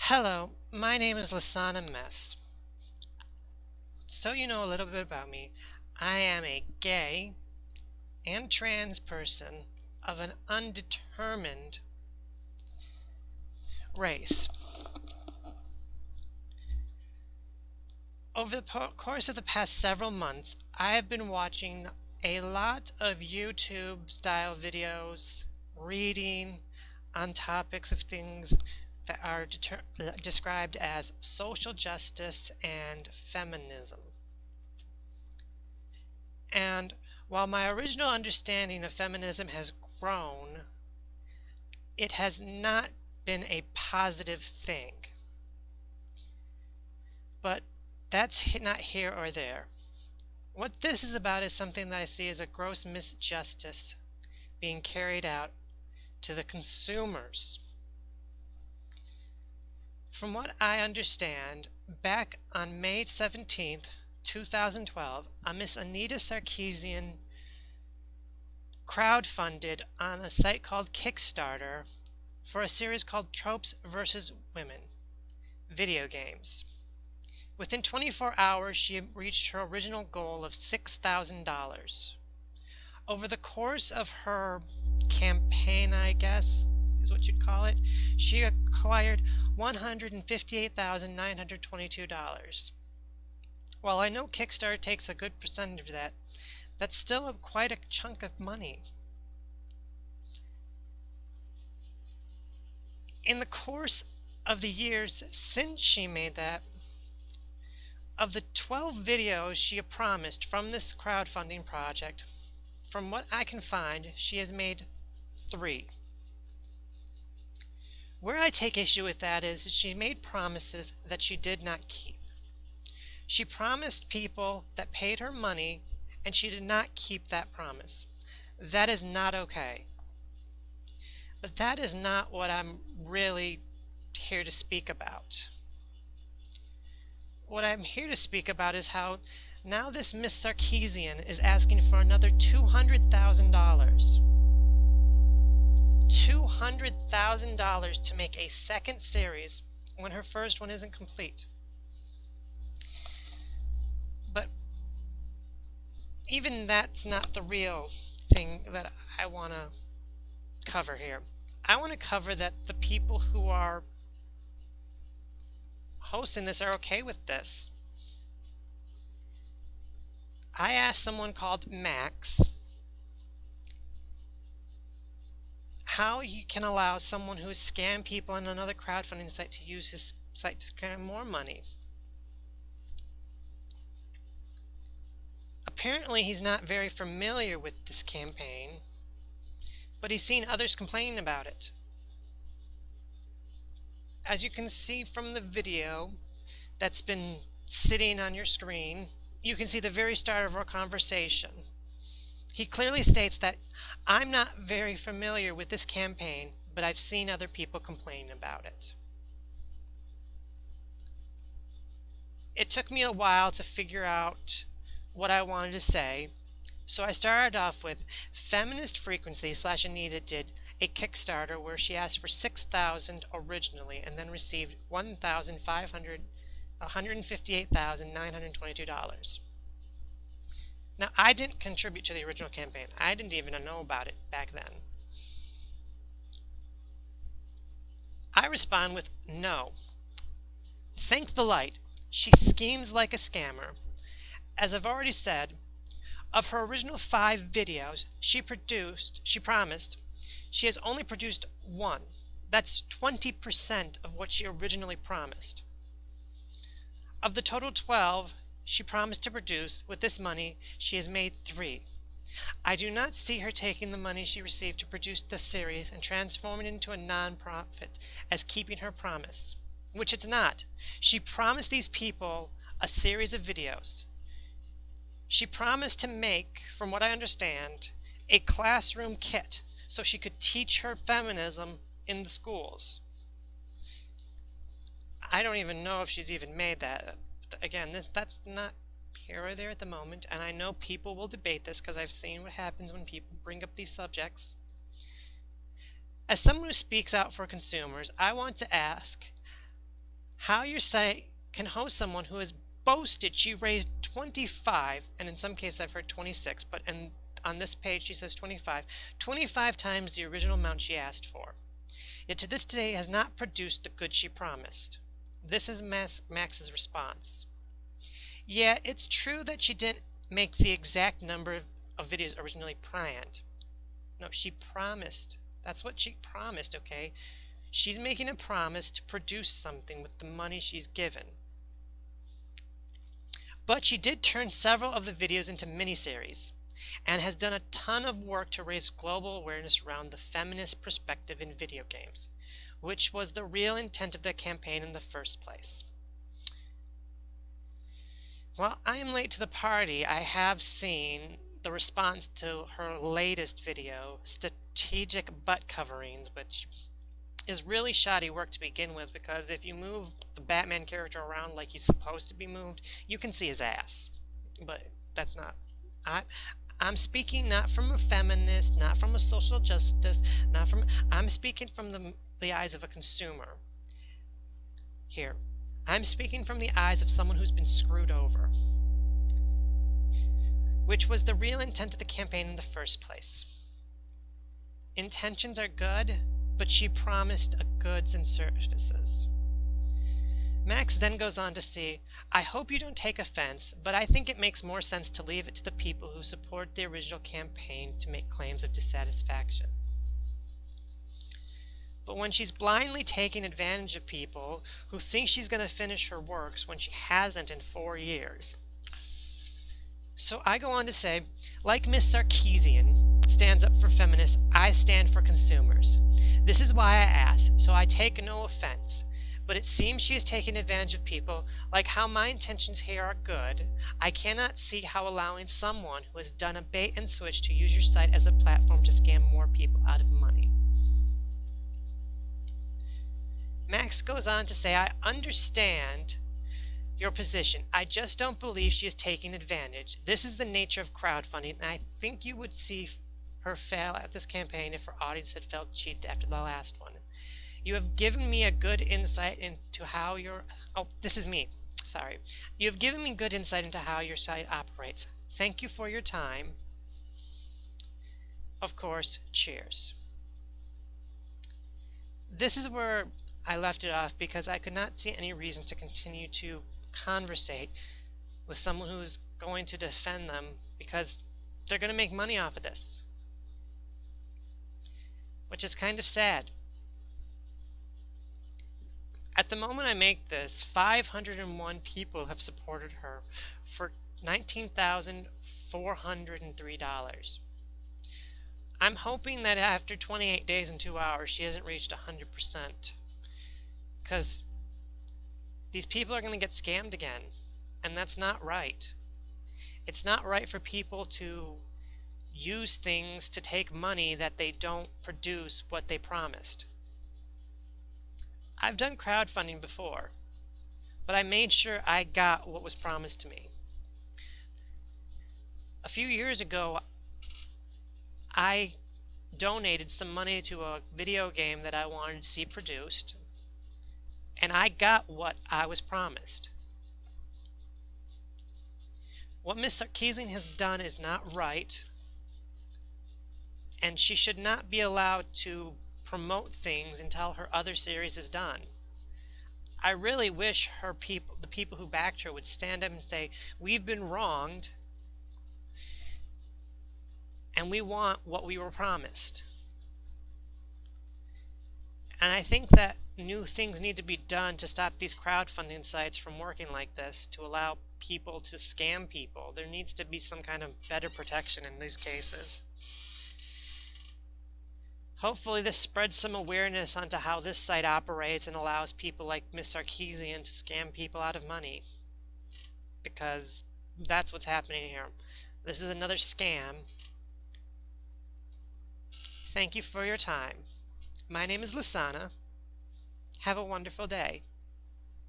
Hello, my name is Lasana Mess. So you know a little bit about me. I am a gay and trans person of an undetermined race. Over the course of the past several months, I have been watching a lot of YouTube style videos, reading on topics of things that are described as social justice and feminism. And while my original understanding of feminism has grown, it has not been a positive thing. But that's not here or there. What this is about is something that I see as a gross misjustice being carried out to the consumers. From what I understand, back on May 17th, 2012, a Miss Anita Sarkeesian crowdfunded on a site called Kickstarter for a series called Tropes vs. Women video games. Within 24 hours, she reached her original goal of $6,000. Over the course of her campaign, I guess is what you'd call it, she acquired $158,922. While I know Kickstarter takes a good percentage of that, that's still quite a chunk of money. In the course of the years since she made that, of the 12 videos she promised from this crowdfunding project, from what I can find, she has made 3. Where I take issue with that is she made promises that she did not keep. She promised people that paid her money, and she did not keep that promise. That is not okay. But that is not what I'm really here to speak about. What I'm here to speak about is how now this Miss Sarkeesian is asking for another $200,000. $200,000 to make a second series when her first one isn't complete. But even that's not the real thing that I want to cover here. I want to cover that the people who are hosting this are okay with this. I asked someone called Max how you can allow someone who has scammed people on another crowdfunding site to use his site to scam more money. Apparently he's not very familiar with this campaign, but he's seen others complaining about it. As you can see from the video that's been sitting on your screen, you can see the very start of our conversation. He clearly states that I'm not very familiar with this campaign, but I've seen other people complaining about it. It took me a while to figure out what I wanted to say, so I started off with Feminist Frequency / Anita did a Kickstarter where she asked for $6,000 originally and then received $158,922. Now, I didn't contribute to the original campaign. I didn't even know about it back then. I respond with no. Thank the light. She schemes like a scammer. As I've already said, of her original 5 videos she promised, she has only produced 1. That's 20% of what she originally promised. Of the total 12 she promised to produce, with this money she has made 3. I do not see her taking the money she received to produce the series and transforming it into a non-profit as keeping her promise, which it's not. She promised these people a series of videos. She promised to make, from what I understand, a classroom kit so she could teach her feminism in the schools. I don't even know if she's even made that. Again, that's not here or there at the moment, and I know people will debate this because I've seen what happens when people bring up these subjects. As someone who speaks out for consumers, I want to ask, how your site can host someone who has boasted she raised 25, and in some cases I've heard 26, but on this page she says 25 times the original amount she asked for. Yet to this day has not produced the goods she promised. This is Max's response. Yeah, it's true that she didn't make the exact number of videos originally planned. No, she promised. That's what she promised, okay? She's making a promise to produce something with the money she's given. But she did turn several of the videos into miniseries and has done a ton of work to raise global awareness around the feminist perspective in video games, which was the real intent of the campaign in the first place. While I am late to the party, I have seen the response to her latest video, Strategic Butt Coverings, which is really shoddy work to begin with, because if you move the Batman character around like he's supposed to be moved, you can see his ass. But that's not... I'm speaking not from a feminist, not from a social justice, I'm speaking from the eyes of a consumer. Here, I'm speaking from the eyes of someone who's been screwed over, which was the real intent of the campaign in the first place. Intentions are good, but she promised goods and services. Max then goes on to say, I hope you don't take offense, but I think it makes more sense to leave it to the people who support the original campaign to make claims of dissatisfaction. But when she's blindly taking advantage of people who think she's going to finish her works when she hasn't in 4 years. So I go on to say, like Miss Sarkeesian stands up for feminists, I stand for consumers. This is why I ask, so I take no offense. But it seems she is taking advantage of people. Like how my intentions here are good, I cannot see how allowing someone who has done a bait and switch to use your site as a platform to scam more people out of money. Max goes on to say, I understand your position. I just don't believe she is taking advantage. This is the nature of crowdfunding, and I think you would see her fail at this campaign if her audience had felt cheated after the last one. You have given me a good insight into how your... Oh, this is me. Sorry. You have given me good insight into how your site operates. Thank you for your time. Of course, cheers. This is where I left it off because I could not see any reason to continue to conversate with someone who is going to defend them because they're going to make money off of this, which is kind of sad. At the moment I make this, 501 people have supported her for $19,403. I'm hoping that after 28 days and 2 hours she hasn't reached 100%, because these people are going to get scammed again, and that's not right. It's not right for people to use things to take money that they don't produce what they promised. I've done crowdfunding before, but I made sure I got what was promised to me. A few years ago, I donated some money to a video game that I wanted to see produced, and I got what I was promised. What Ms. Sarkeesian has done is not right, and she should not be allowed to promote things until her other series is done. I really wish the people who backed her would stand up and say, we've been wronged and we want what we were promised. And I think that new things need to be done to stop these crowdfunding sites from working like this, to allow people to scam people. There needs to be some kind of better protection in these cases. Hopefully this spreads some awareness onto how this site operates and allows people like Ms. Sarkeesian to scam people out of money, because that's what's happening here. This is another scam. Thank you for your time. My name is Lisana. Have a wonderful day.